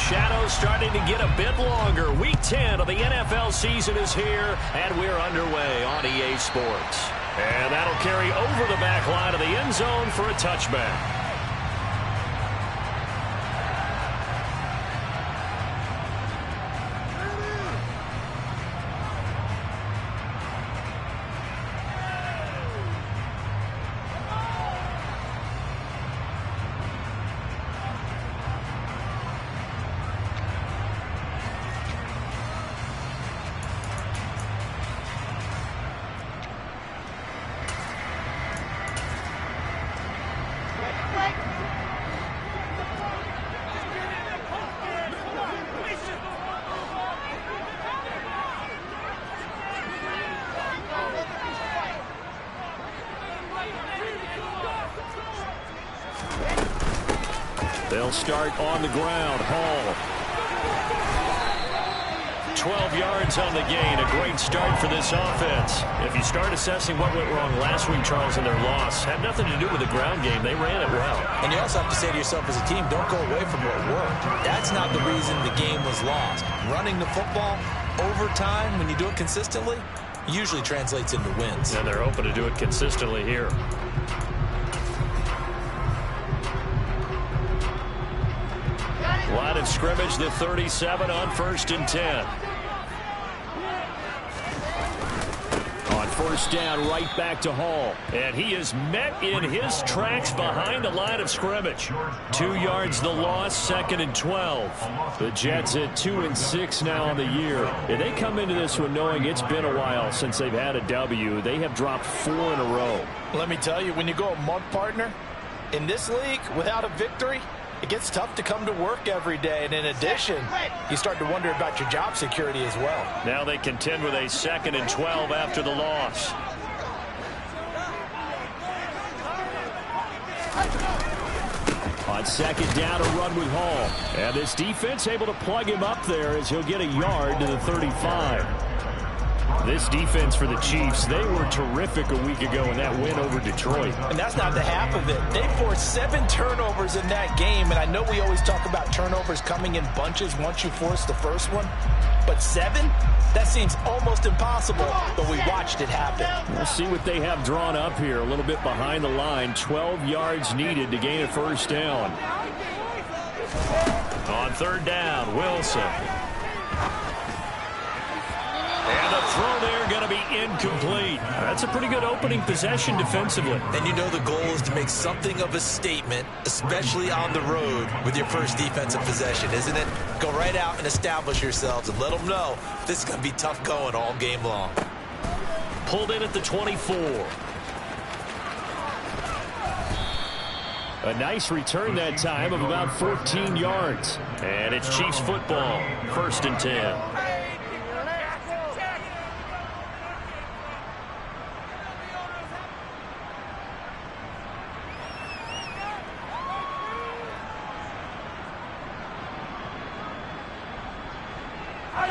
shadows starting to get a bit longer. Week 10 of the NFL season is here, and we're underway on EA Sports. And that'll carry over the back line of the end zone for a touchback. They'll start on the ground. Hall. 12 yards on the gain. A great start for this offense. If you start assessing what went wrong last week, Charles, in their loss, had nothing to do with the ground game. They ran it well. And you also have to say to yourself as a team, don't go away from what worked. That's not the reason the game was lost. Running the football over time, when you do it consistently, usually translates into wins. And they're hoping to do it consistently here. Line of scrimmage, the 37 on 1st and 10. On 1st down, right back to Hall. And he is met in his tracks behind the line of scrimmage. 2 yards the loss, 2nd and 12. The Jets at 2-6 now on the year. And they come into this one knowing it's been a while since they've had a W. They have dropped 4 in a row. Let me tell you, when you go a month, partner, in this league without a victory, it gets tough to come to work every day, and in addition, you start to wonder about your job security as well. Now they contend with a 2nd and 12 after the loss. On 2nd down, a run with Hall. And this defense able to plug him up there as he'll get a yard to the 35. This defense for the Chiefs, they were terrific a week ago in that win over Detroit. And that's not the half of it. They forced 7 turnovers in that game, and I know we always talk about turnovers coming in bunches once you force the first one, but 7? That seems almost impossible, but we watched it happen. We'll see what they have drawn up here, a little bit behind the line. 12 yards needed to gain a 1st down. On 3rd down, Wilson. And the throw there going to be incomplete. That's a pretty good opening possession defensively. And you know the goal is to make something of a statement, especially on the road with your first defensive possession, isn't it? Go right out and establish yourselves and let them know this is going to be tough going all game long. Pulled in at the 24. A nice return that time of about 14 yards. And it's Chiefs football, 1st and 10.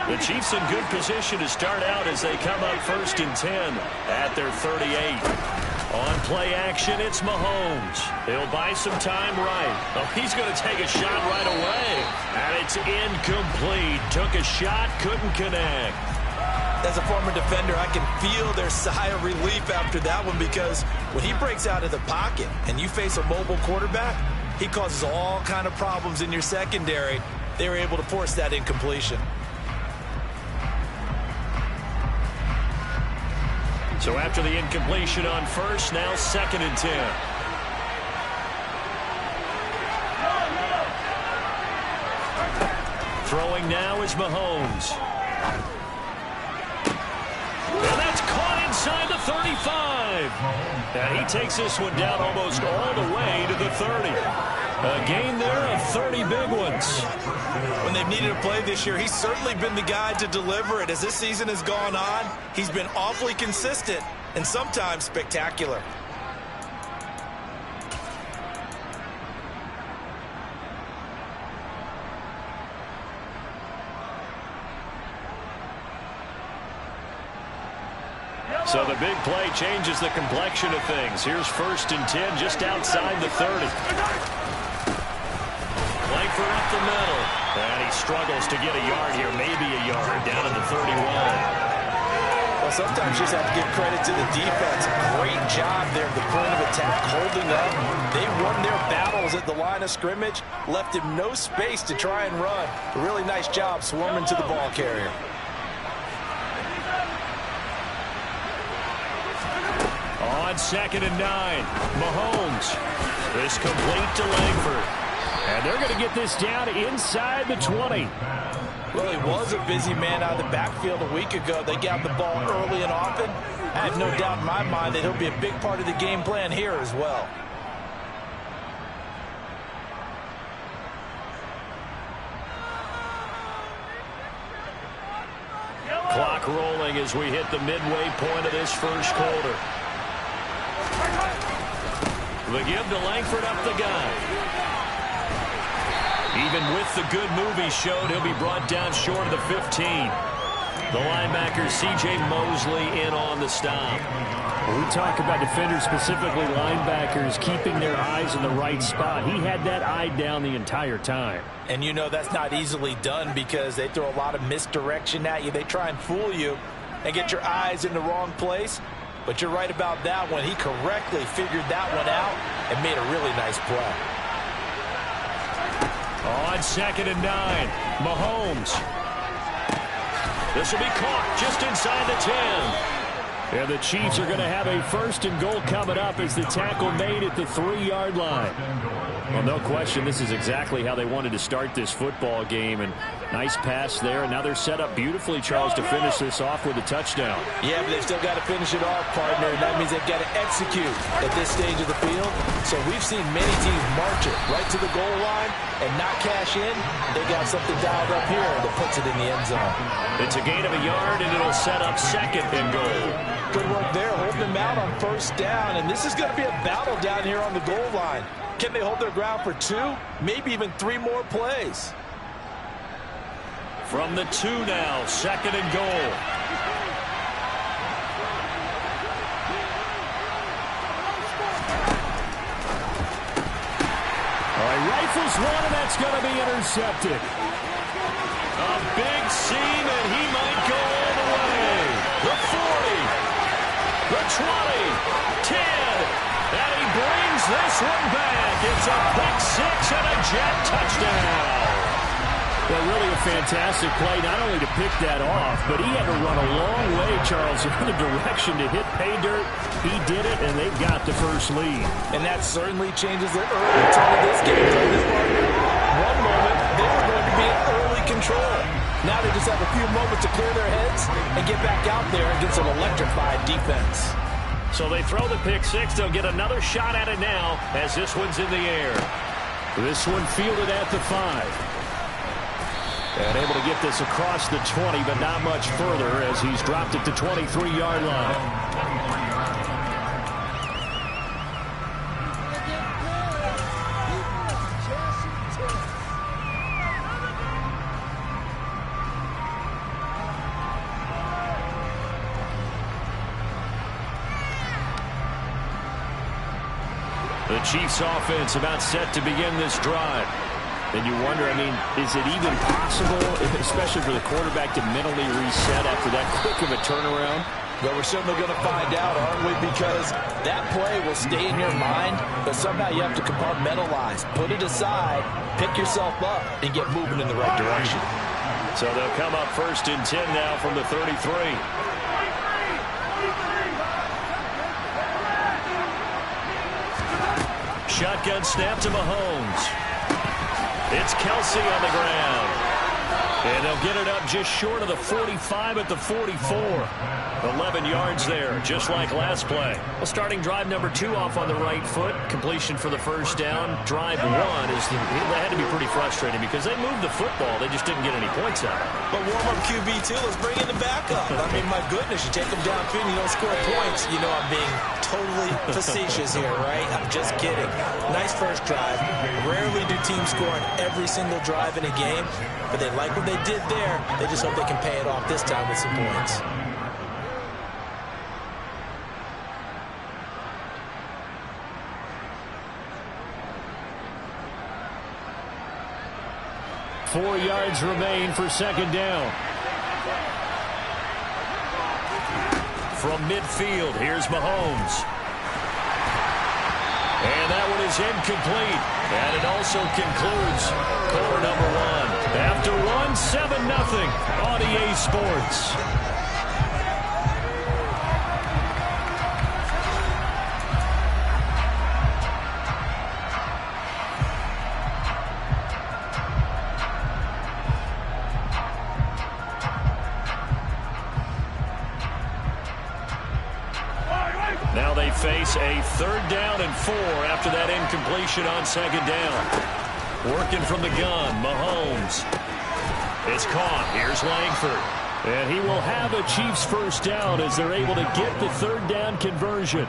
The Chiefs in good position to start out as they come up 1st and 10 at their 38. On play action, it's Mahomes. He'll buy some time right. Oh, he's going to take a shot right away. And it's incomplete. Took a shot, couldn't connect. As a former defender, I can feel their sigh of relief after that one, because when he breaks out of the pocket and you face a mobile quarterback, he causes all kind of problems in your secondary. They were able to force that incompletion. So after the incompletion on 1st, now 2nd and 10. Throwing now is Mahomes. And that's caught inside the 35. And he takes this one down almost all the way to the 30. A gain there of 30 big ones. When they've needed a play this year, he's certainly been the guy to deliver it. As this season has gone on, he's been awfully consistent and sometimes spectacular. So the big play changes the complexion of things. Here's 1st and 10 just outside the 30. Langford up the middle. And he struggles to get a yard here, maybe a yard, down at the 31. Well, sometimes you just have to give credit to the defense. Great job there at the point of attack, holding up. They won their battles at the line of scrimmage, left him no space to try and run. A really nice job swarming to the ball carrier. On 2nd and 9, Mahomes. This complete to Langford. And they're going to get this down inside the 20. Well, he was a busy man out of the backfield a week ago. They got the ball early and often. I have no doubt in my mind that he'll be a big part of the game plan here as well. Clock rolling as we hit the midway point of this first quarter. The give to Langford up the gut. Even with the good move he showed, he'll be brought down short of the 15. The linebacker, C.J. Mosley, in on the stop. When we talk about defenders, specifically linebackers, keeping their eyes in the right spot. He had that eye down the entire time. And you know that's not easily done because they throw a lot of misdirection at you. They try and fool you and get your eyes in the wrong place. But you're right about that one. He correctly figured that one out and made a really nice play. On 2nd and 9, Mahomes. This will be caught just inside the 10. And the Chiefs are going to have a 1st and goal coming up as the tackle made at the 3-yard line. Well, no question, this is exactly how they wanted to start this football game. And nice pass there. And now they're set up beautifully, Charles, to finish this off with a touchdown. Yeah, but they've still got to finish it off, partner. And that means they've got to execute at this stage of the field. So we've seen many teams march it right to the goal line and not cash in. They got something dialed up here that puts it in the end zone. It's a gain of a yard, and it'll set up 2nd and goal. Good work there, holding them out on 1st down. And this is going to be a battle down here on the goal line. Can they hold their ground for 2, maybe even 3 more plays? From the 2 now, 2nd and goal. All right, rifles one, and that's going to be intercepted. A big seam, and he might go all the way. The 40, the 20, 10, and he brings this one back. It's a pick 6 and a jet touchdown. Well, really a fantastic play, not only to pick that off, but he had to run a long way, Charles, in the direction to hit pay dirt. He did it, and they've got the first lead. And that certainly changes the early tone of this game. One moment, they were going to be in early control. Now they just have a few moments to clear their heads and get back out there against an electrified defense. So they throw the pick 6. They'll get another shot at it now as this one's in the air. This one fielded at the 5. And able to get this across the 20, but not much further as he's dropped it to 23-yard line. The Chiefs offense about set to begin this drive. And you wonder, I mean, is it even possible, especially for the quarterback, to mentally reset after that quick of a turnaround? Well, we're certainly going to find out, aren't we? Because that play will stay in your mind, but somehow you have to compartmentalize. Put it aside, pick yourself up, and get moving in the right direction. So they'll come up 1st and 10 now from the 33. Shotgun snap to Mahomes. It's Kelsey on the ground. And they'll get it up just short of the 45 at the 44. 11 yards there, just like last play. Well, starting drive number 2 off on the right foot. Completion for the 1st down. Drive 1 that had to be pretty frustrating because they moved the football. They just didn't get any points out of it. But warm-up QB, too. Let's bring in the backup. I mean, my goodness, you take them downfield, you don't score points. You know I'm being totally facetious here, right? I'm just kidding. Nice first drive. Rarely do teams score on every single drive in a game, but they like what they did there. They just hope they can pay it off this time with some points. 4 yards remain for second down. From midfield, here's Mahomes. And that one is incomplete. And it also concludes quarter number 1. After 1, 7-0 on EA Sports. Now they face a 3rd down and 4 after that incompletion on second down. Working from the gun, Mahomes. It's caught. Here's Langford. And he will have a Chiefs first down as they're able to get the 3rd down conversion.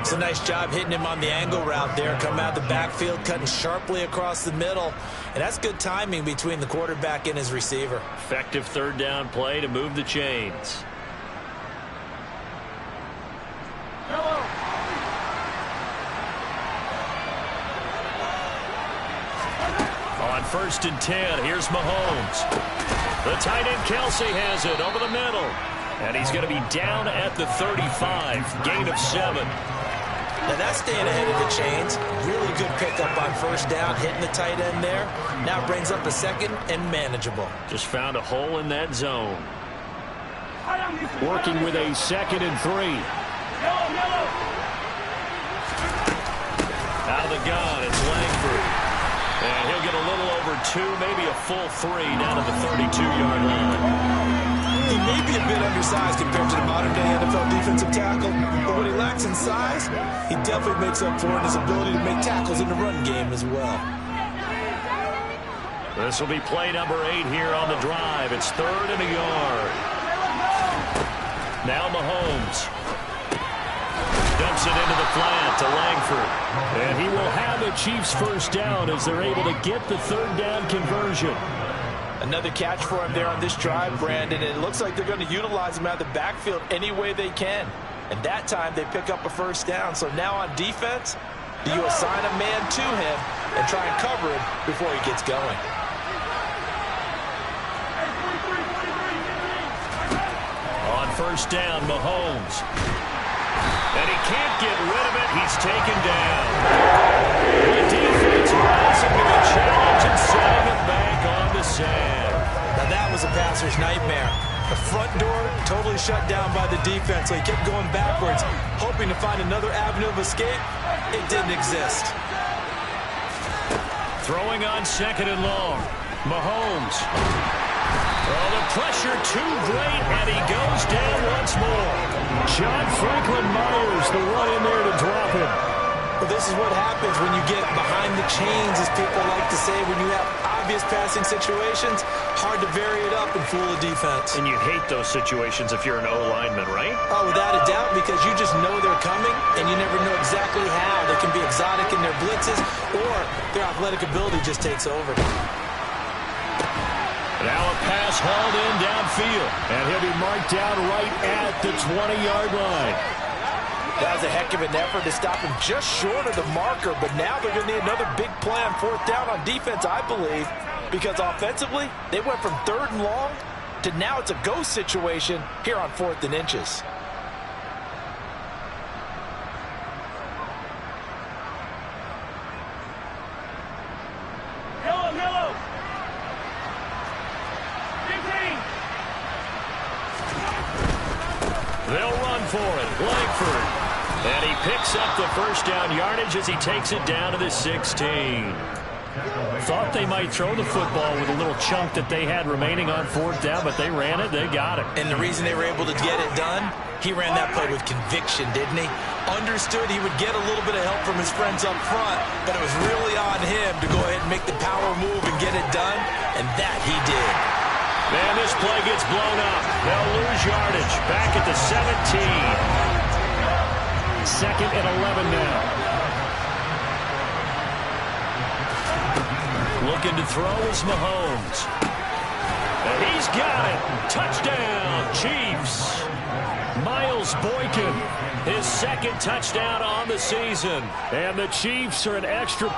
It's a nice job hitting him on the angle route there. Coming out of the backfield, cutting sharply across the middle. And that's good timing between the quarterback and his receiver. Effective 3rd down play to move the chains. On 1st and 10, here's Mahomes. The tight end Kelsey has it over the middle. And he's going to be down at the 35, gain of 7. Now that's staying ahead of the chains. Really good pickup on 1st down, hitting the tight end there. Now brings up a 2nd and manageable. Just found a hole in that zone. Working with a 2nd and 3. Out of the gun, it's Langford. And he'll get a little over 2, maybe a full 3 down at the 32-yard line. He may be a bit undersized compared to the modern-day NFL defensive tackle, but what he lacks in size, he definitely makes up for in his ability to make tackles in the run game as well. This will be play number 8 here on the drive. It's 3rd and a yard. Now Mahomes. Dumps it into the flat to Langford. And he will have a Chiefs first down as they're able to get the 3rd down conversion. Another catch for him there on this drive, Brandon. And it looks like they're going to utilize him out of the backfield any way they can. And that time they pick up a first down. So now on defense, do you assign a man to him and try and cover him before he gets going? On 1st down, Mahomes. And he can't get rid of it. He's taken down. The defense rising to the challenge and setting it back on the sand. Now that was a passer's nightmare. The front door totally shut down by the defense, so he kept going backwards, hoping to find another avenue of escape. It didn't exist. Throwing on 2nd and long. Mahomes. Oh, the pressure too great, and he goes down once more. John Franklin Myers, the one in there to drop him. Well, this is what happens when you get behind the chains, as people like to say, when you have obvious passing situations. Hard to vary it up and fool a defense. And you hate those situations if you're an O-lineman, right? Oh, without a doubt, because you just know they're coming, and you never know exactly how. They can be exotic in their blitzes, or their athletic ability just takes over. Now a pass hauled in downfield. And he'll be marked down right at the 20-yard line. That was a heck of an effort to stop him just short of the marker. But now they're going to need another big play on 4th down on defense, I believe. Because offensively, they went from 3rd and long to now it's a go situation here on 4th and inches. They'll run for it. Langford. And he picks up the first down yardage as he takes it down to the 16. Thought they might throw the football with a little chunk that they had remaining on 4th down, but they ran it. They got it. And the reason they were able to get it done, he ran that play with conviction, didn't he? Understood he would get a little bit of help from his friends up front, but it was really on him to go ahead and make the power move and get it done, and that he did. Man, this play gets blown up. They'll lose yardage. Back at the 17. 2nd and 11 now. Looking to throw is Mahomes. And he's got it. Touchdown, Chiefs. Miles Boykin, his 2nd touchdown on the season. And the Chiefs are an extra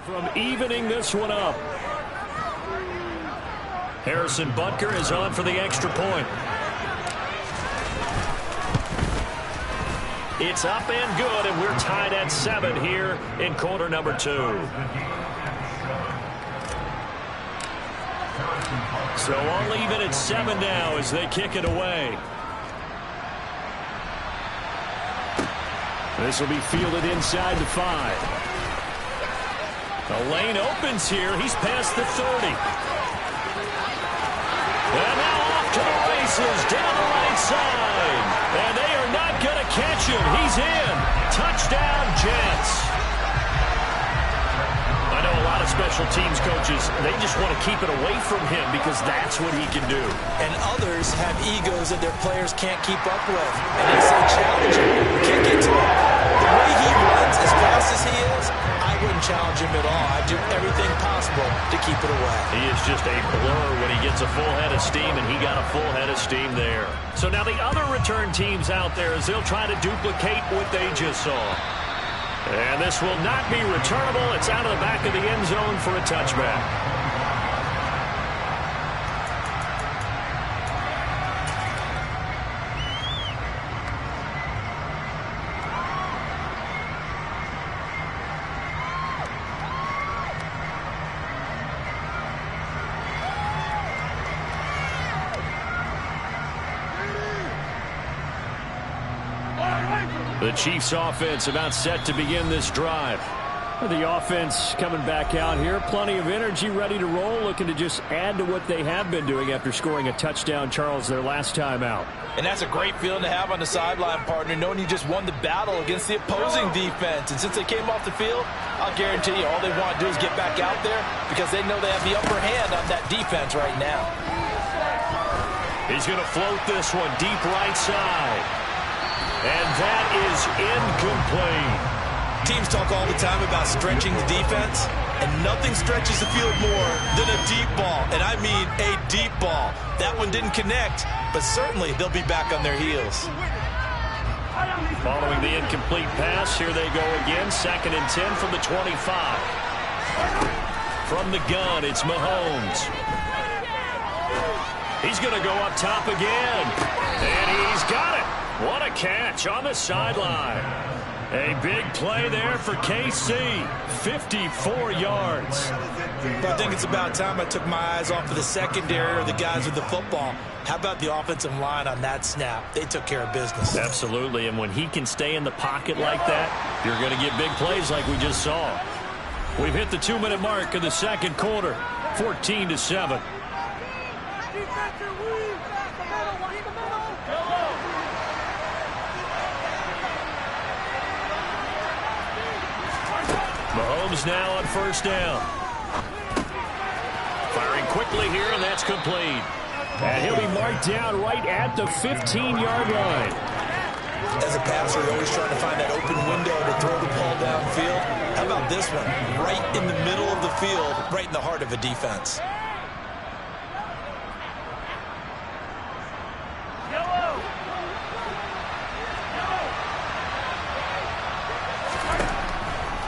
from evening this one up. Harrison Butker is on for the extra point. It's up and good, and we're tied at 7 here in quarter number 2. So all even at 7 now as they kick it away. This will be fielded inside the 5. The lane opens here. He's past the 30. And now off to the races down the right side. And they are not going to catch him. He's in. Touchdown, Jets. I know a lot of special teams coaches, they just want to keep it away from him because that's what he can do. And others have egos that their players can't keep up with. And they say challenge him. You can't get to him. The way he runs, as fast as he is, I wouldn't challenge him at all. I'd do everything possible to keep it away. He is just a blur when he gets a full head of steam, and he got a full head of steam there. So now the other return teams out there as they'll try to duplicate what they just saw. And this will not be returnable. It's out of the back of the end zone for a touchback. The Chiefs offense about set to begin this drive. The offense coming back out here. Plenty of energy, ready to roll, looking to just add to what they have been doing after scoring a touchdown, Charles, their last time out. And that's a great feeling to have on the sideline, partner, knowing you just won the battle against the opposing defense. And since they came off the field, I'll guarantee you all they want to do is get back out there because they know they have the upper hand on that defense right now. He's going to float this one deep right side. And that is incomplete. Teams talk all the time about stretching the defense, and nothing stretches the field more than a deep ball, and I mean a deep ball. That one didn't connect, but certainly they'll be back on their heels. Following the incomplete pass, here they go again, 2nd and 10 from the 25. From the gun, it's Mahomes. He's going to go up top again, and he's got it. What a catch on the sideline. A big play there for KC. 54 yards. But I think it's about time I took my eyes off of the secondary or the guys with the football. How about the offensive line on that snap? They took care of business. Absolutely, and when he can stay in the pocket like that, you're going to get big plays like we just saw. We've hit the 2-minute mark of the second quarter. 14-7. Mahomes now on first down. Firing quickly here, and that's complete. And he'll be marked down right at the 15-yard line. As a passer, you're always trying to find that open window to throw the ball downfield. How about this one? Right in the middle of the field, right in the heart of a defense.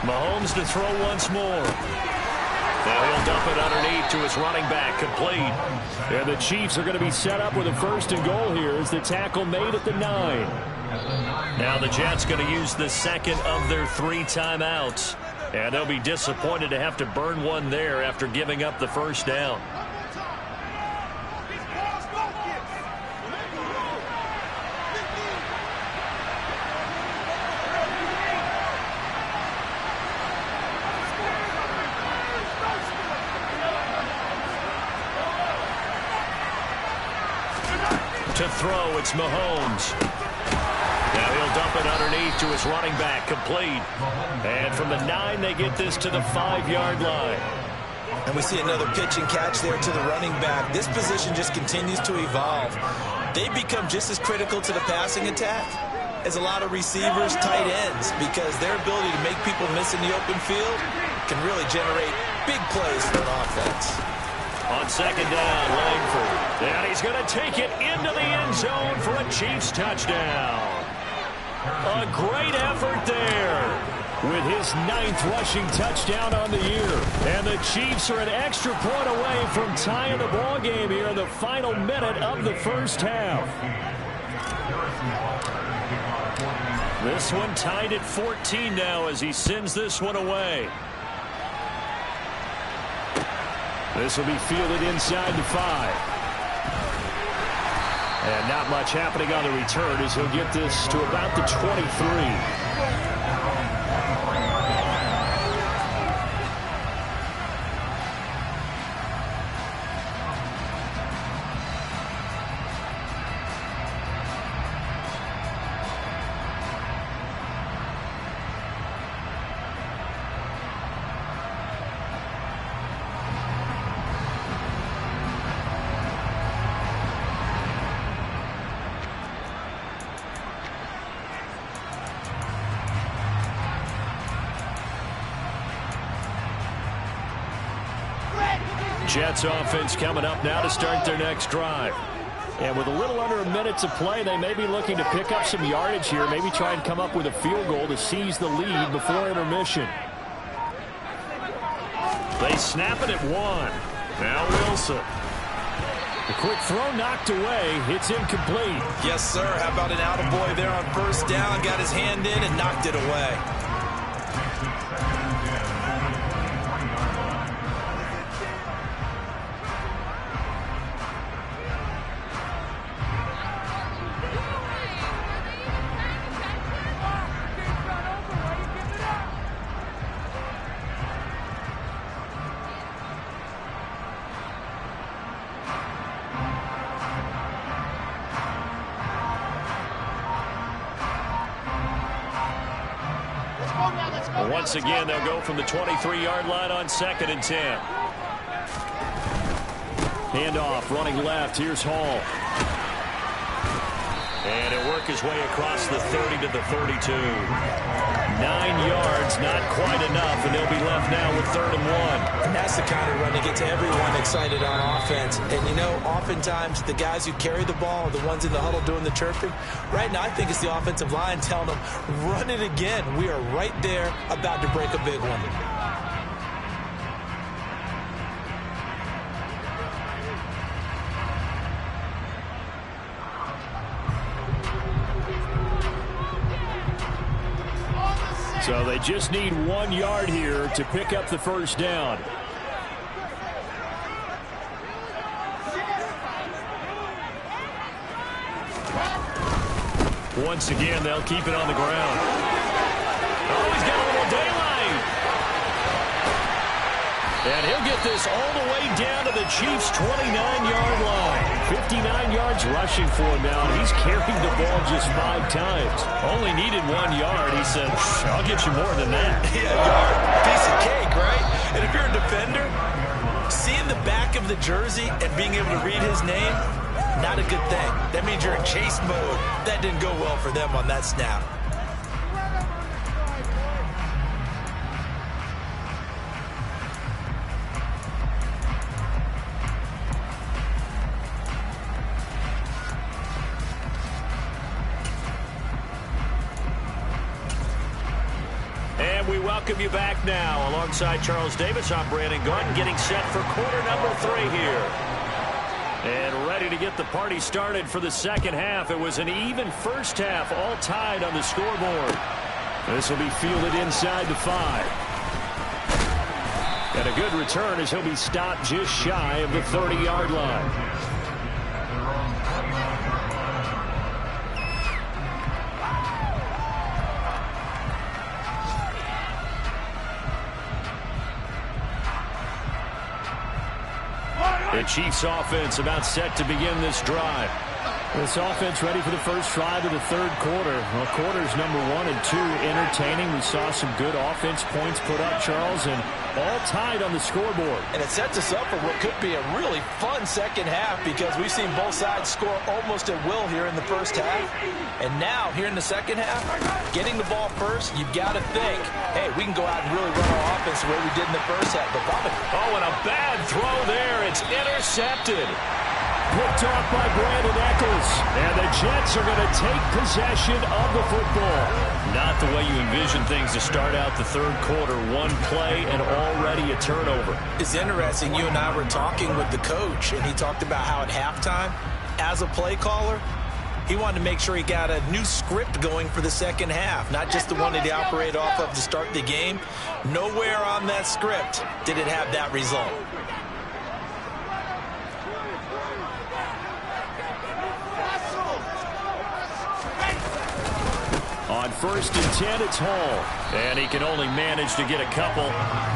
Mahomes to throw once more. Now he'll dump it underneath to his running back, complete. And the Chiefs are going to be set up with a 1st and goal here as the tackle made at the 9. Now the Jets going to use the second of their 3 timeouts. And they'll be disappointed to have to burn one there after giving up the first down. To throw, it's Mahomes. Now he'll dump it underneath to his running back, complete. And from the 9, they get this to the 5-yard line. And we see another pitch and catch there to the running back. This position just continues to evolve. They become just as critical to the passing attack as a lot of receivers, tight ends, because their ability to make people miss in the open field can really generate big plays for an offense. On second down, Langford. And he's going to take it into the end zone for a Chiefs touchdown. A great effort there. with his 9th rushing touchdown on the year. And the Chiefs are an extra point away from tying the ball game here in the final minute of the first half. This one tied at 14 now as he sends this one away. This will be fielded inside the 5. And not much happening on the return as he'll get this to about the 23. Jets offense coming up now to start their next drive. And with a little under a minute to play, they may be looking to pick up some yardage here, maybe try and come up with a field goal to seize the lead before intermission. They snap it at 1. Now Wilson. The quick throw knocked away. It's incomplete. Yes, sir. How about an attaboy there on first down? Got his hand in and knocked it away. Once again, they'll go from the 23-yard line on 2nd and 10. Handoff, running left. Here's Hall. And he'll work his way across the 30 to the 32. 9 yards, not quite enough, and they'll be left now with 3rd and 1. And that's the kind of run that gets everyone excited on offense. And, you know, oftentimes the guys who carry the ball are the ones in the huddle doing the chirping. Right now, I think it's the offensive line telling them, run it again. We are right there about to break a big one. So they just need 1 yard here to pick up the first down. Once again, they'll keep it on the ground. Oh, he's got a little daylight. And he'll get this all the way down to the Chiefs' 29-yard line. 59 yards rushing for him now. He's carrying the ball just 5 times. Only needed 1 yard. He said, I'll get you more than that. Yeah, yard, piece of cake, right? And if you're a defender, seeing the back of the jersey and being able to read his name, not a good thing. That means you're in chase mode. That didn't go well for them on that snap. We welcome you back now. Alongside Charles Davis, I'm Brandon Gunn, getting set for quarter number 3 here. And ready to get the party started for the second half. It was an even first half, all tied on the scoreboard. This will be fielded inside the 5. And a good return as he'll be stopped just shy of the 30-yard line. The Chiefs offense about set to begin this drive. This offense ready for the first drive of the 3rd quarter. Well, quarters number 1 and 2 entertaining. We saw some good offense points put up, Charles, and all tied on the scoreboard. And it sets us up for what could be a really fun second half because we've seen both sides score almost at will here in the first half. And now, here in the second half, getting the ball first, you've got to think, hey, we can go out and really run our offense the way we did in the first half. But oh, and a bad throw there. It's intercepted. Picked off by Brandon Eccles. And the Jets are going to take possession of the football. Not the way you envision things to start out the third quarter. One play and already a turnover. It's interesting. You and I were talking with the coach, and he talked about how at halftime, as a play caller, he wanted to make sure he got a new script going for the second half, not just the one that he operated off of to start the game. Nowhere on that script did it have that result. On 1st and 10, it's Hall. And he can only manage to get a couple.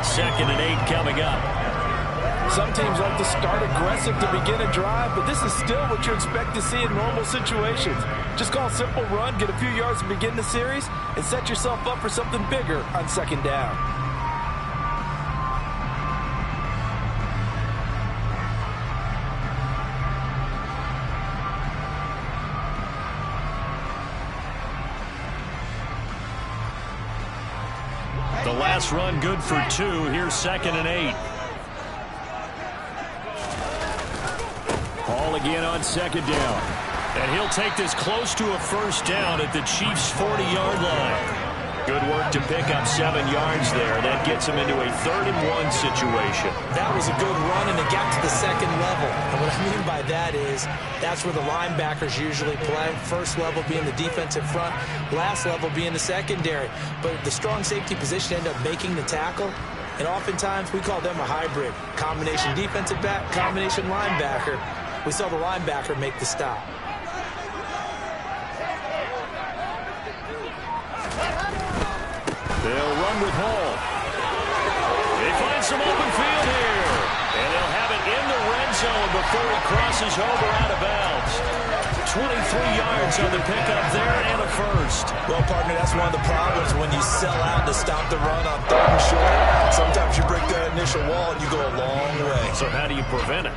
2nd and 8 coming up. Some teams like to start aggressive to begin a drive, but this is still what you expect to see in normal situations. Just call a simple run, get a few yards to begin the series, and set yourself up for something bigger on 2nd down. The last run good for 2. Here's 2nd and 8. Hall again on 2nd down. And he'll take this close to a 1st down at the Chiefs' 40-yard line. Good work to pick up 7 yards there. That gets him into a 3rd and 1 situation. That was a good run, and it got to the 2nd level. And what I mean by that is that's where the linebackers usually play. 1st level being the defensive front, last level being the secondary. But the strong safety position ended up making the tackle. And oftentimes we call them a hybrid. Combination defensive back, combination linebacker. We saw the linebacker make the stop. They'll run with Hall. They find some open field here. And they'll have it in the red zone before he crosses over out of bounds. 23 yards on the pickup there and a 1st. Well, partner, that's one of the problems when you sell out to stop the run on 3rd and short. Sometimes you break that initial wall and you go a long way. So how do you prevent it?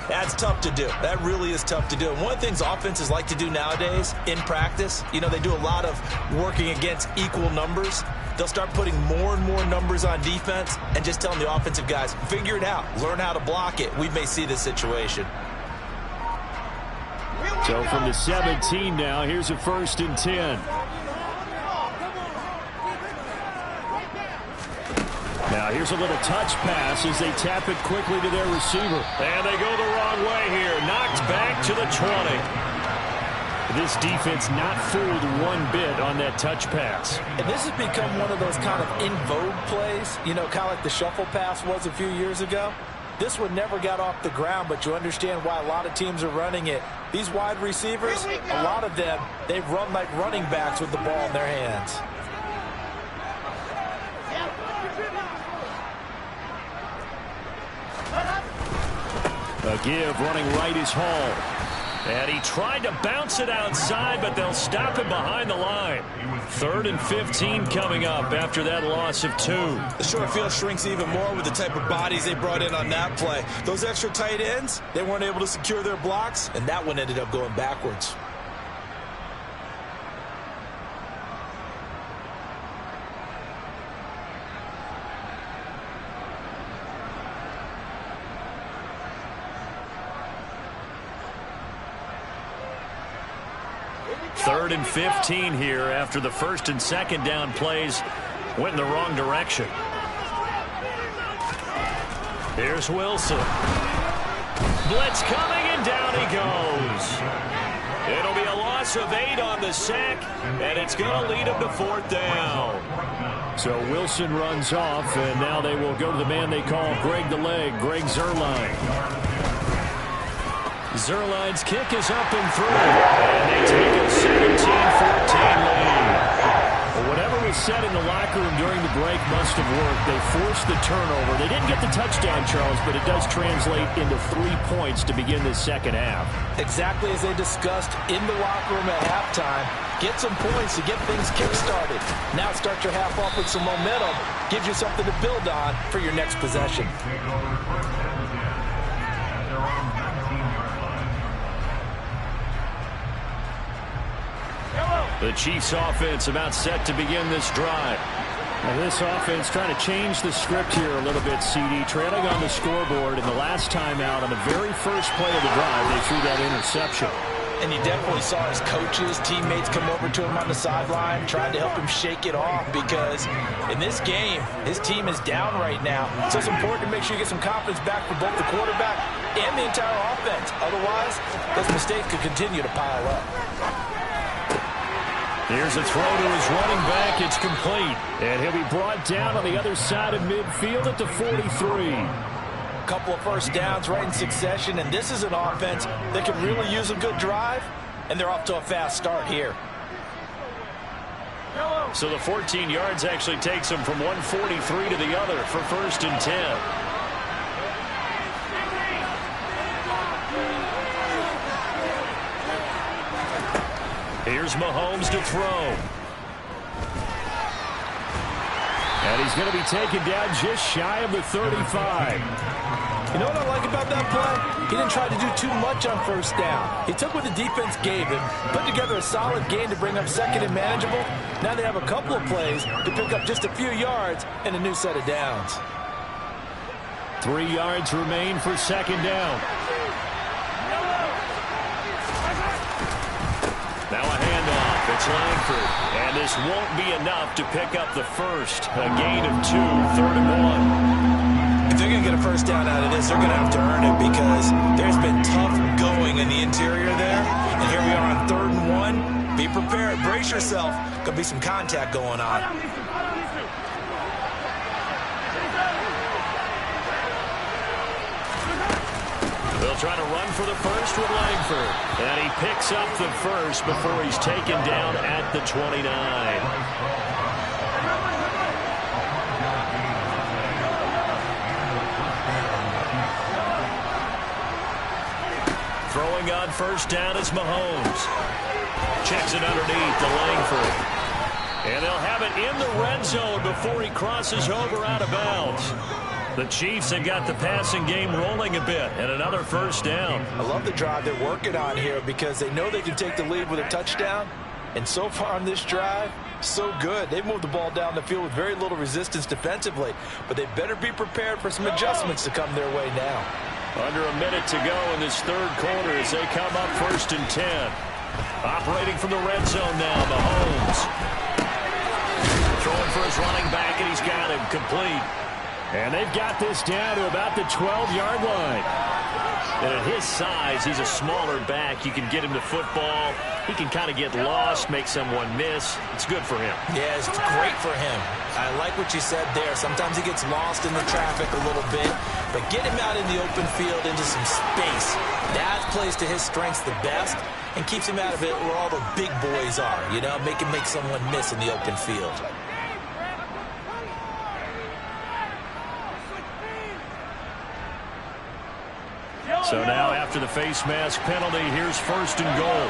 That's tough to do. That really is tough to do. And one of the things offenses like to do nowadays in practice, you know, they do a lot of working against equal numbers. They'll start putting more and more numbers on defense and just telling the offensive guys, figure it out, learn how to block it. We may see this situation. So from the 17 now, here's a 1st and 10. Now here's a little touch pass as they tap it quickly to their receiver. And they go the wrong way here. Knocked back to the 20. This defense not fooled one bit on that touch pass. And this has become one of those kind of in vogue plays, you know, kind of like the shuffle pass was a few years ago. This one never got off the ground, but you understand why a lot of teams are running it. These wide receivers, a lot of them, they run like running backs with the ball in their hands. A give running right is Hall. And he tried to bounce it outside, but they'll stop him behind the line. 3rd and 15 coming up after that loss of 2. The short field shrinks even more with the type of bodies they brought in on that play. Those extra tight ends, they weren't able to secure their blocks, and that one ended up going backwards. Third and 15 here after the 1st and 2nd down plays went in the wrong direction. Here's Wilson. Blitz coming, and down he goes. It'll be a loss of 8 on the sack, and it's going to lead him to 4th down. So Wilson runs off, and now they will go to the man they call Greg the Leg, Greg Zuerlein. Zuerlein's kick is up and through, and they take a 17-14 lead. Well, whatever was said in the locker room during the break must have worked. They forced the turnover. They didn't get the touchdown, Charles, but it does translate into 3 points to begin this second half. Exactly as they discussed in the locker room at halftime. Get some points to get things kick-started. Now start your half off with some momentum. Gives you something to build on for your next possession. The Chiefs offense about set to begin this drive. And this offense trying to change the script here a little bit, CD. Trailing on the scoreboard, and the last time out on the very first play of the drive, they threw that interception. And you definitely saw his coaches, teammates come over to him on the sideline, trying to help him shake it off, because in this game, his team is down right now. So it's important to make sure you get some confidence back for both the quarterback and the entire offense. Otherwise, those mistakes could continue to pile up. Here's a throw to his running back. It's complete. And he'll be brought down on the other side of midfield at the 43. Couple of first downs right in succession, and this is an offense that can really use a good drive, and they're off to a fast start here. So the 14 yards actually takes them from 143 to the other for 1st and 10. Here's Mahomes to throw. And he's going to be taken down just shy of the 35. You know what I like about that play? He didn't try to do too much on first down. He took what the defense gave him, put together a solid game to bring up second and manageable. Now they have a couple of plays to pick up just a few yards and a new set of downs. 3 yards remain for 2nd down. Now a handoff. It's Langford. And this won't be enough to pick up the first. A gain of 2, 3rd and 1. If they're going to get a first down out of this, they're going to have to earn it, because there's been tough going in the interior there. And here we are on 3rd and 1. Be prepared. Brace yourself. Going to be some contact going on. They'll try to run for the first with Langford. And he picks up the first before he's taken down at the 29. Throwing on first down is Mahomes. Checks it underneath to Langford. And they'll have it in the red zone before he crosses over out of bounds. The Chiefs have got the passing game rolling a bit, and another first down. I love the drive they're working on here, because they know they can take the lead with a touchdown. And so far on this drive, so good. They've moved the ball down the field with very little resistance defensively, but they better be prepared for some adjustments to come their way now. Under a minute to go in this 3rd quarter as they come up 1st and 10. Operating from the red zone now, Mahomes. Throwing for his running back, and he's got him complete. And they've got this down to about the 12-yard line. And at his size, he's a smaller back. You can get him to football. He can kind of get lost, make someone miss. It's good for him. Yeah, it's great for him. I like what you said there. Sometimes he gets lost in the traffic a little bit, but get him out in the open field into some space. That plays to his strengths the best and keeps him out of it where all the big boys are, you know, make someone miss in the open field. So now after the face mask penalty, here's 1st and goal.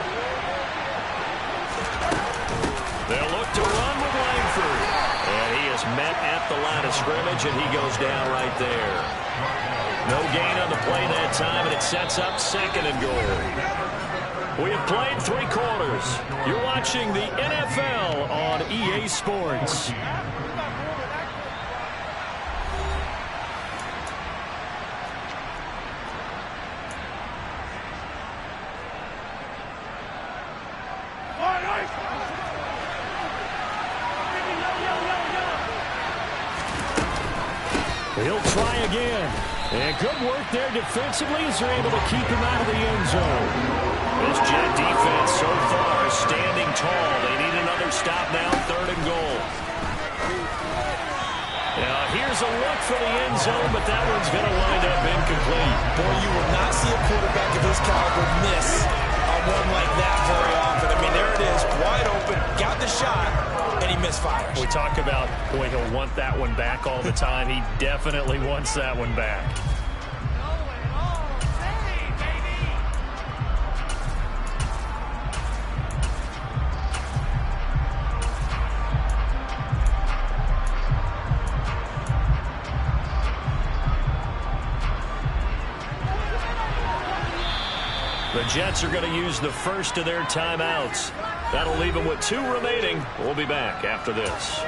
They'll look to run with Langford. And he is met at the line of scrimmage, and he goes down right there. No gain on the play that time, and it sets up 2nd and goal. We have played 3 quarters. You're watching the NFL on EA Sports. He'll try again. And good work there defensively as they're able to keep him out of the end zone. This Jet defense so far is standing tall. They need another stop now, 3rd and goal. Now here's a look for the end zone, but that one's going to wind up incomplete. Boy, you will not see a quarterback of his caliber miss on one like that very often. I mean, there it is, wide open, got the shot, and he misfires. We talk about, boy, he'll want that one back all the time. He definitely wants that one back. The Jets are going to use the first of their timeouts. That'll leave them with 2 remaining. We'll be back after this.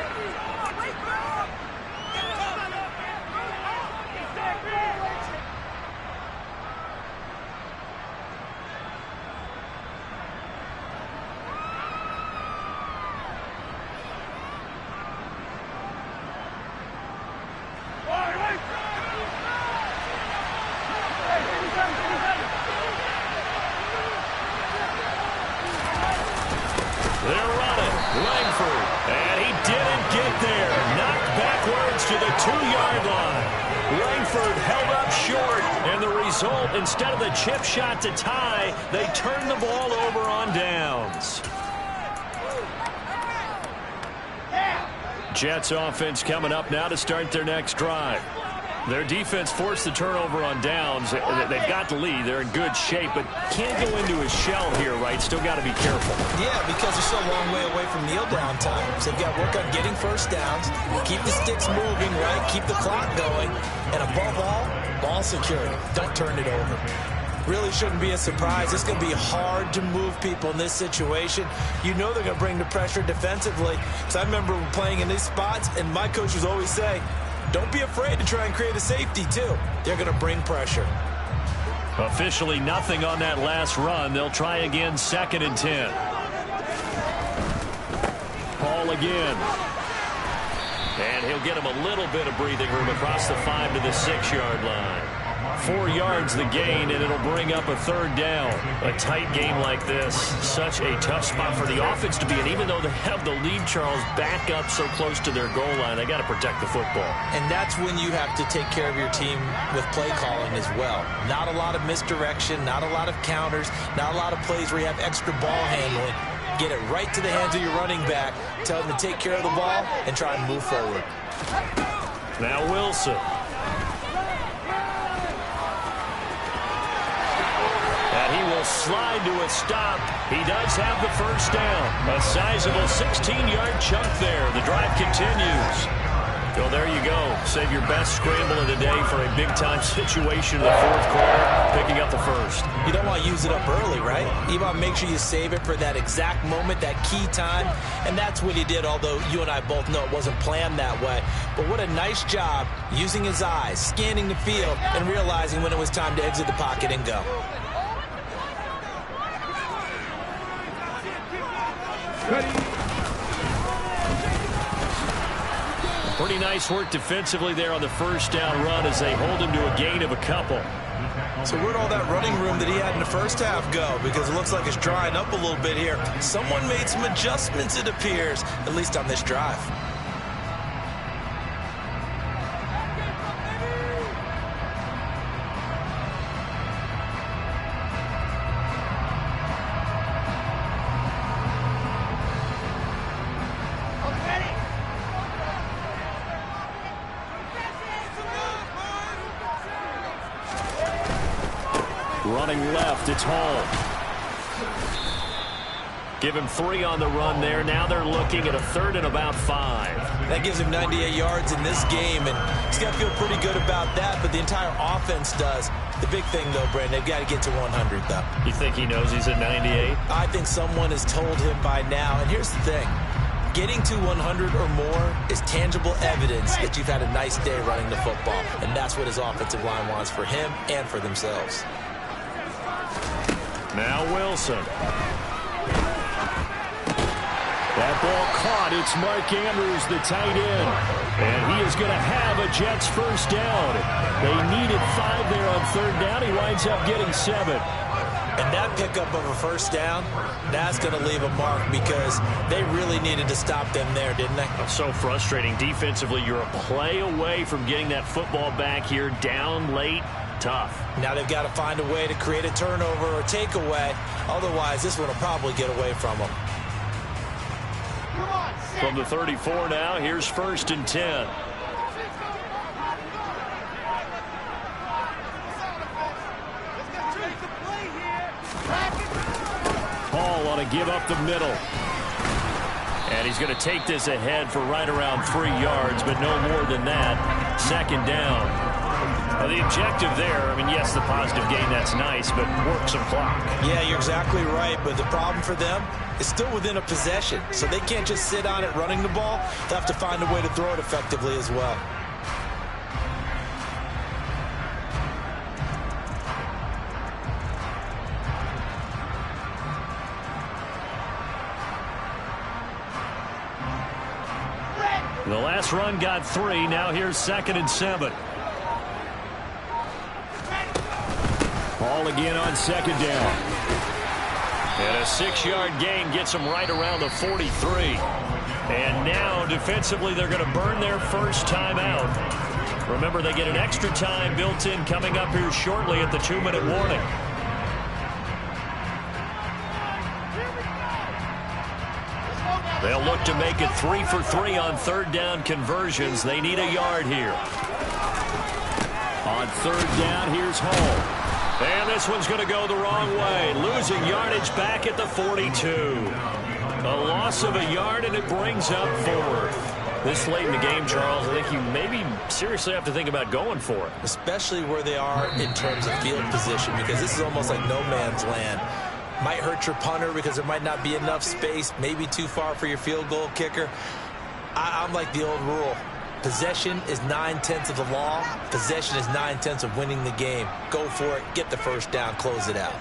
result, instead of the chip shot to tie, they turn the ball over on downs. Jets offense coming up now to start their next drive. Their defense forced the turnover on downs. They've got the lead. They're in good shape, but can't go into a shell here, right? Still got to be careful. Yeah, because they're so a long way away from kneel down time. So they've got to work on getting first downs, keep the sticks moving, right? Keep the clock going. And above all, ball security. Don't turn it over. Really shouldn't be a surprise. It's going to be hard to move people in this situation. You know they're going to bring the pressure defensively. So I remember playing in these spots, and my coaches always say, don't be afraid to try and create a safety, too. They're going to bring pressure. Officially nothing on that last run. They'll try again, 2nd and 10. Paul again. And he'll get him a little bit of breathing room across the 5 to the 6-yard line. 4 yards the gain, and it'll bring up a 3rd down. A tight game like this, such a tough spot for the offense to be in. Even though they have the lead, Charles, back up so close to their goal line, they got to protect the football. And that's when you have to take care of your team with play calling as well. Not a lot of misdirection, not a lot of counters, not a lot of plays where you have extra ball handling. Get it right to the hands of your running back, tell him to take care of the ball, and try and move forward. Now Wilson. And he will slide to a stop. He does have the first down. A sizable 16-yard chunk there. The drive continues. Well, there you go. Save your best scramble of the day for a big-time situation in the 4th quarter, picking up the first. You don't want to use it up early, right? You want to make sure you save it for that exact moment, that key time. And that's what he did, although you and I both know it wasn't planned that way. But what a nice job using his eyes, scanning the field, and realizing when it was time to exit the pocket and go. Pretty nice work defensively there on the first down run as they hold him to a gain of a couple. So where'd all that running room that he had in the first half go? Because it looks like it's drying up a little bit here. Someone made some adjustments, it appears, at least on this drive. Running left, it's Hall. Give him 3 on the run there. Now they're looking at a 3rd and about 5. That gives him 98 yards in this game, and he's got to feel pretty good about that, but the entire offense does. The big thing, though, Brandon, they've got to get to 100, though. You think he knows he's at 98? I think someone has told him by now, and here's the thing. Getting to 100 or more is tangible evidence that you've had a nice day running the football, and that's what his offensive line wants for him and for themselves. Now Wilson. That ball caught. It's Mark Andrews, the tight end. And he is going to have a Jets first down. They needed 5 there on 3rd down. He winds up getting 7. And that pickup of a first down, that's going to leave a mark because they really needed to stop them there, didn't they? So frustrating. Defensively, you're a play away from getting that football back here down late. Tough. Now they've got to find a way to create a turnover or takeaway. Otherwise, this one will probably get away from them. From the 34 now, here's 1st and 10. Paul on a give up the middle. And he's going to take this ahead for right around 3 yards, but no more than that. 2nd down. The objective there, I mean, yes, the positive gain, that's nice, but work some clock. Yeah, you're exactly right, but the problem for them is still within a possession, so they can't just sit on it running the ball. They have to find a way to throw it effectively as well. The last run got 3. Now here's 2nd and 7. Paul again on 2nd down. And a 6-yard gain gets them right around the 43. And now defensively they're going to burn their first time out. Remember, they get an extra time built in coming up here shortly at the 2-minute warning. They'll look to make it 3 for 3 on third down conversions. They need a yard here. On third down, here's Hall. And this one's going to go the wrong way. Losing yardage back at the 42. A loss of a yard, and it brings up fourth. This late in the game, Charles, I think you maybe seriously have to think about going for it. Especially where they are in terms of field position, because this is almost like no man's land. Might hurt your punter because there might not be enough space, maybe too far for your field goal kicker. I'm like the old rule. Possession is 9/10 of the law. Possession is 9/10 of winning the game. Go for it, get the first down, close it out.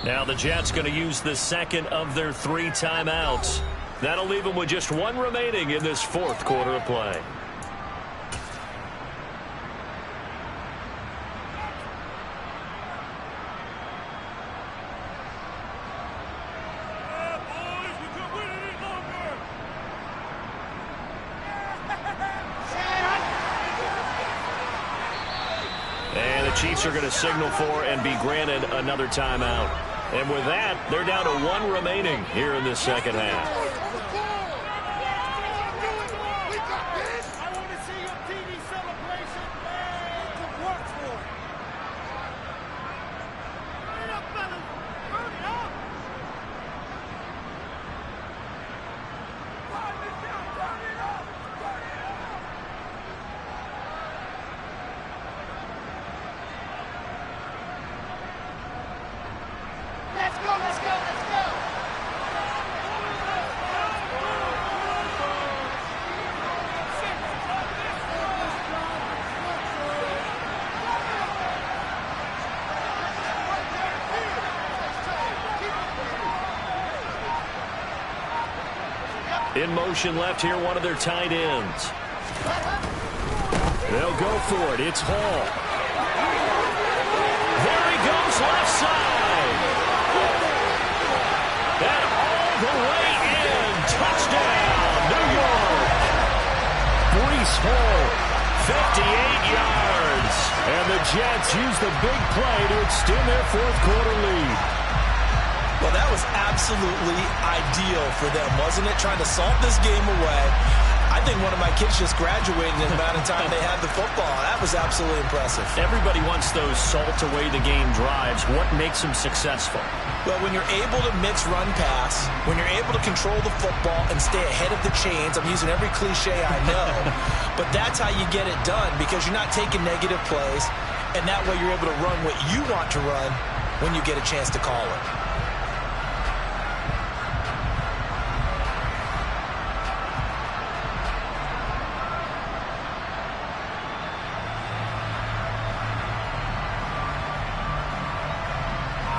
Now the Jets going to use the second of their 3 timeouts. That'll leave them with just 1 remaining in this fourth quarter of play. And the Chiefs are going to signal for and be granted another timeout. And with that, they're down to 1 remaining here in this second half. In motion left here, one of their tight ends. They'll go for it. It's Hall. There he goes, left side. And all the way in. Touchdown, New York. Breece Hall, 58 yards. And the Jets use the big play to extend their fourth quarter lead. Well, that was absolutely ideal for them, wasn't it? Trying to salt this game away. I think one of my kids just graduated in the amount of time they had the football. That was absolutely impressive. Everybody wants those salt-away-the-game drives. What makes them successful? Well, when you're able to mix run-pass, when you're able to control the football and stay ahead of the chains, I'm using every cliche I know, but that's how you get it done because you're not taking negative plays, and that way you're able to run what you want to run when you get a chance to call it.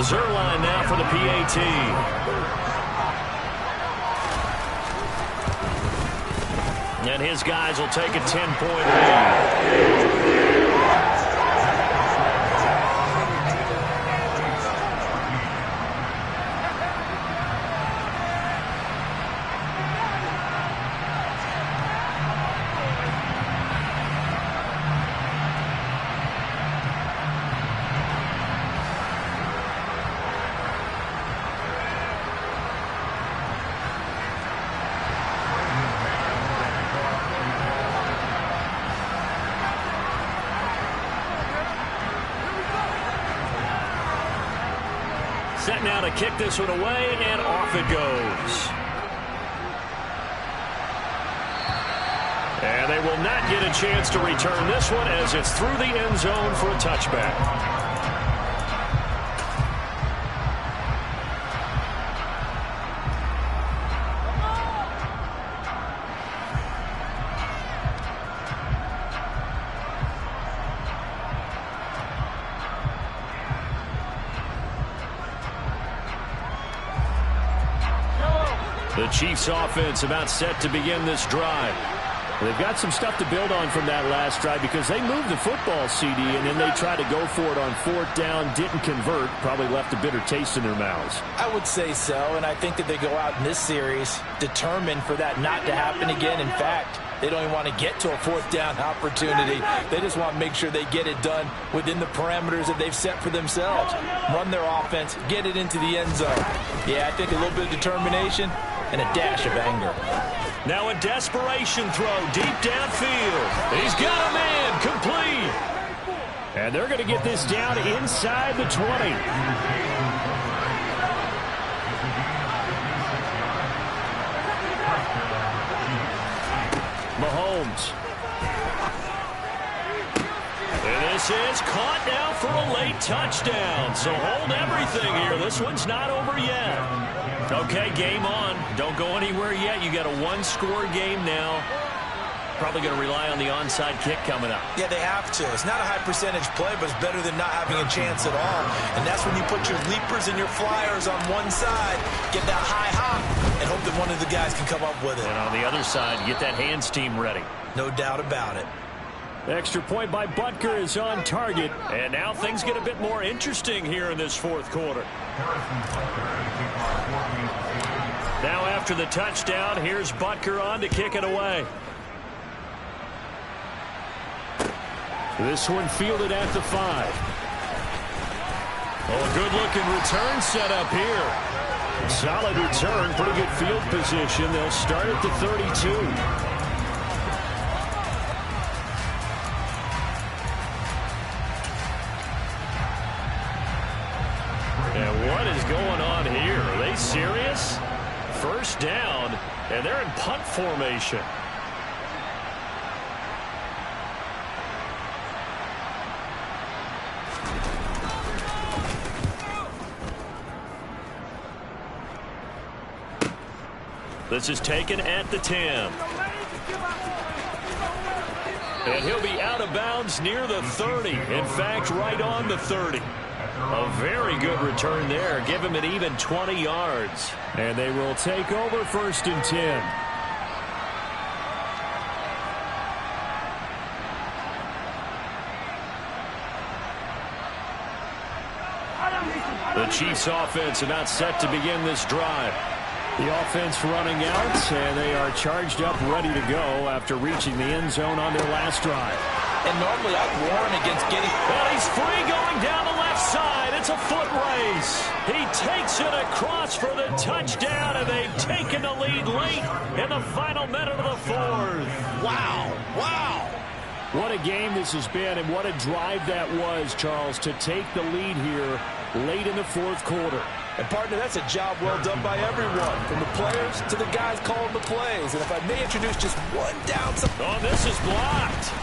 Zerline now for the PAT. And his guys will take a 10-point lead. Set now to kick this one away, and off it goes. And they will not get a chance to return this one as it's through the end zone for a touchback. The Chiefs offense about set to begin this drive. They've got some stuff to build on from that last drive because they moved the football, CD, and then they tried to go for it on fourth down, didn't convert, probably left a bitter taste in their mouths. I would say so, and I think that they go out in this series determined for that not to happen again. In fact, they don't even want to get to a fourth down opportunity. They just want to make sure they get it done within the parameters that they've set for themselves. Run their offense, get it into the end zone. Yeah, I think a little bit of determination and a dash of anger. Now a desperation throw deep downfield. He's got a man complete. And they're going to get this down inside the 20. Mahomes. And this is caught now for a late touchdown. So hold everything here. This one's not over yet. Okay, game on. Don't go anywhere yet. You got a one-score game now. Probably going to rely on the onside kick coming up. Yeah, they have to. It's not a high percentage play, but it's better than not having a chance at all. And that's when you put your leapers and your flyers on one side, get that high hop, and hope that one of the guys can come up with it. And on the other side, get that hands team ready. No doubt about it. Extra point by Butker is on target. And now things get a bit more interesting here in this fourth quarter. Now after the touchdown, here's Butker on to kick it away. This one fielded at the 5. Oh, a good-looking return set up here. Solid return, pretty good field position. They'll start at the 32. And what is going on here? Are they serious? First down, and they're in punt formation. This is taken at the 10. And he'll be out of bounds near the 30. In fact, right on the 30. A very good return there. Give him an even 20 yards. And they will take over first and 10. The Chiefs offense about set to begin this drive. The offense running out, and they are charged up, ready to go after reaching the end zone on their last drive. And normally I'd warn against getting... Well, he's free going down the left side. It's a foot race. He takes it across for the touchdown, and they've taken the lead late in the final minute of the fourth. Wow. Wow. What a game this has been, and what a drive that was, Charles, to take the lead here late in the fourth quarter. And, partner, that's a job well done by everyone, from the players to the guys calling the plays. And if I may introduce just one down... Oh, this is blocked.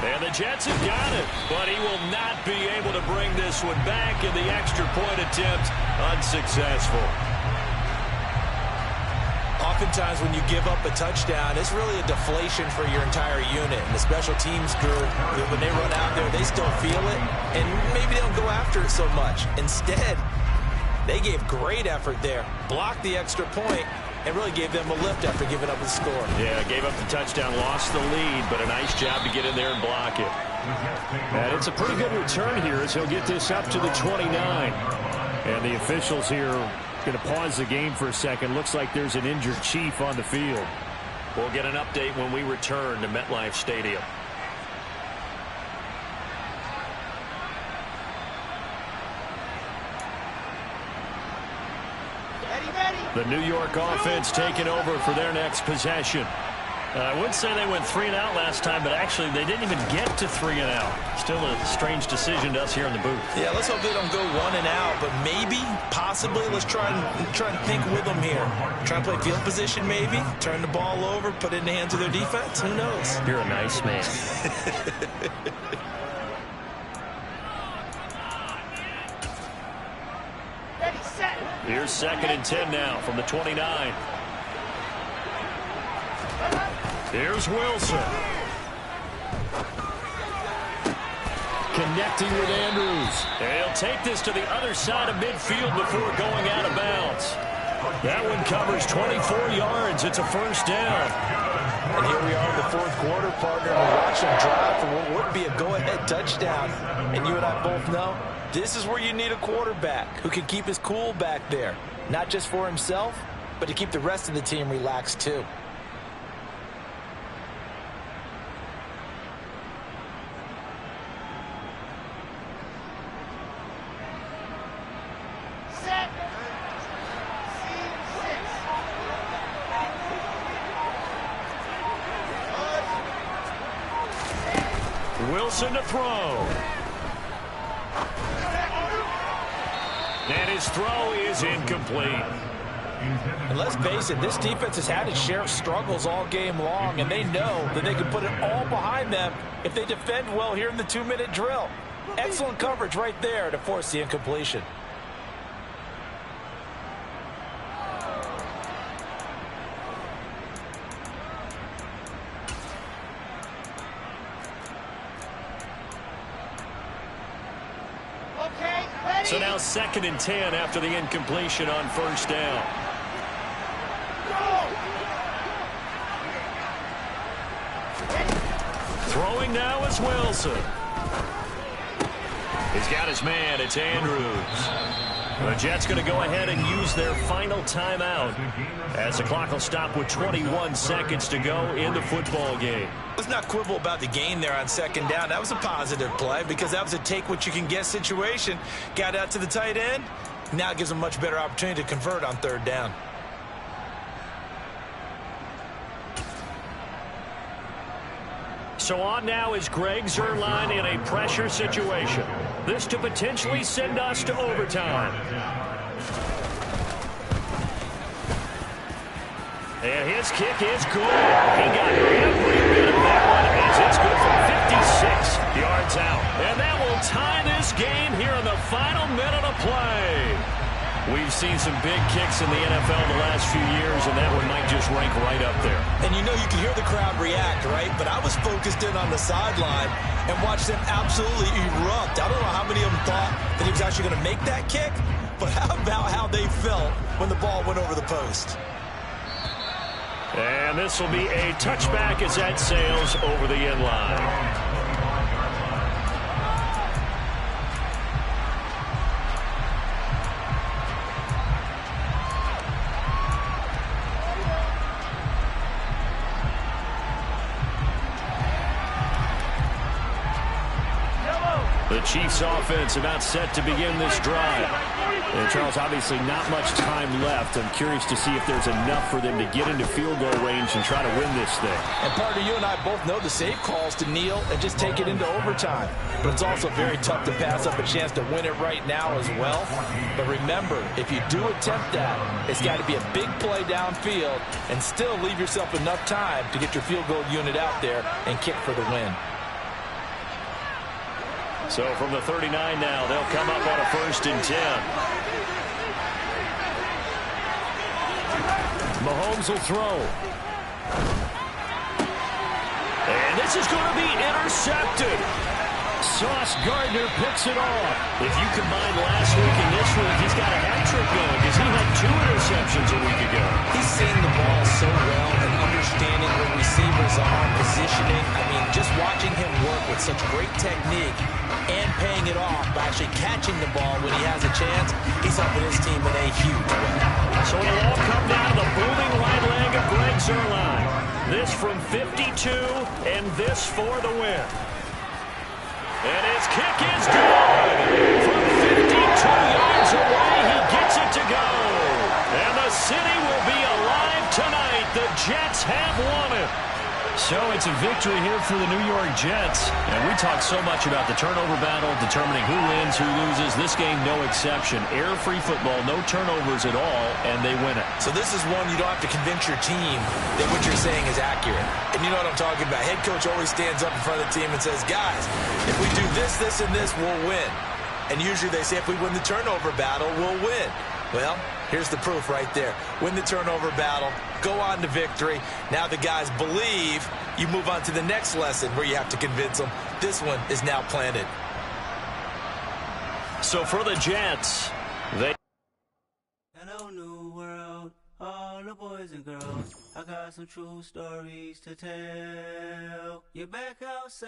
And the Jets have got it, but he will not be able to bring this one back, and the extra point attempt unsuccessful. Oftentimes when you give up a touchdown, it's really a deflation for your entire unit. And the special teams group, when they run out there, they still feel it, and maybe they don't go after it so much. Instead, they gave great effort there, blocked the extra point, and really gave them a lift after giving up the score. Yeah, gave up the touchdown, lost the lead, but a nice job to get in there and block it. And it's a pretty good return here as he'll get this up to the 29. And the officials here going to pause the game for a second. Looks like there's an injured Chief on the field. We'll get an update when we return to MetLife Stadium. The New York offense taking over for their next possession. I would say they went 3 and out last time, but actually they didn't even get to 3 and out. Still a strange decision to us here in the booth. Yeah, let's hope they don't go 1 and out, but maybe, possibly, let's try and think with them here. Try and play field position maybe, turn the ball over, put it in the hands of their defense. Who knows? You're a nice man. Here's 2nd and 10 now from the 29. Here's Wilson. Connecting with Andrews. And he'll take this to the other side of midfield before going out of bounds. That one covers 24 yards. It's a first down. And here we are in the 4th quarter, partner. We're watching them drive for what would be a go-ahead touchdown. And you and I both know this is where you need a quarterback who can keep his cool back there. Not just for himself, but to keep the rest of the team relaxed too. Wilson to throw. And his throw is incomplete. And let's face it, this defense has had its share of struggles all game long, and they know that they can put it all behind them if they defend well here in the 2-minute drill. Excellent coverage right there to force the incompletion. So now 2nd and 10 after the incompletion on first down. Throwing now is Wilson. He's got his man. It's Andrews. The Jets going to go ahead and use their final timeout as the clock will stop with 21 seconds to go in the football game. Let's not quibble about the gain there on 2nd down. That was a positive play because that was a take-what-you-can-get situation. Got out to the tight end. Now it gives them a much better opportunity to convert on 3rd down. So on now is Greg Zuerlein in a pressure situation. This to potentially send us to overtime. And his kick is good. He got every bit of that one as it's good from 56 yards out. And that will tie this game here in the final minute of play. We've seen some big kicks in the NFL the last few years, and that one might just rank right up there. And you know you can hear the crowd react, right? But I was focused in on the sideline and watched them absolutely erupt. I don't know how many of them thought that he was actually going to make that kick, but how about how they felt when the ball went over the post? And this will be a touchback as that sails over the end line. The Chiefs offense about set to begin this drive. And Charles, obviously not much time left. I'm curious to see if there's enough for them to get into field goal range and try to win this thing. And partner, you and I both know the safe calls to kneel and just take it into overtime. But it's also very tough to pass up a chance to win it right now as well. But remember, if you do attempt that, it's got to be a big play downfield and still leave yourself enough time to get your field goal unit out there and kick for the win. So from the 39 now, they'll come up on a 1st and 10. Mahomes will throw. And this is going to be intercepted. Sauce Gardner picks it off. If you combine last week and this week, he's got a hat trick going because he had 2 interceptions a week ago. He's seeing the ball so well and understanding where receivers are, positioning. I mean, just watching him work with such great technique and paying it off by actually catching the ball when he has a chance, he's helping his team in a huge way. So it'll all come down to the booming right leg of Greg Zuerlein. This from 52 and this for the win. And his kick is good. From 52 yards away, he gets it to go. And the city will be alive tonight. The Jets have won it. So it's a victory here for the New York Jets. And we talk so much about the turnover battle, determining who wins, who loses. This game, no exception. Error-free football, no turnovers at all, and they win it. So this is one you don't have to convince your team that what you're saying is accurate. And you know what I'm talking about. Head coach always stands up in front of the team and says, guys, if we do this, this, and this, we'll win. And usually they say if we win the turnover battle, we'll win. Well, here's the proof right there. Win the turnover battle, go on to victory. Now the guys believe. You move on to the next lesson where you have to convince them. This one is now planted. So for the Jets, they... Hello, new world, all the boys and girls. I got some true stories to tell. You're back outside.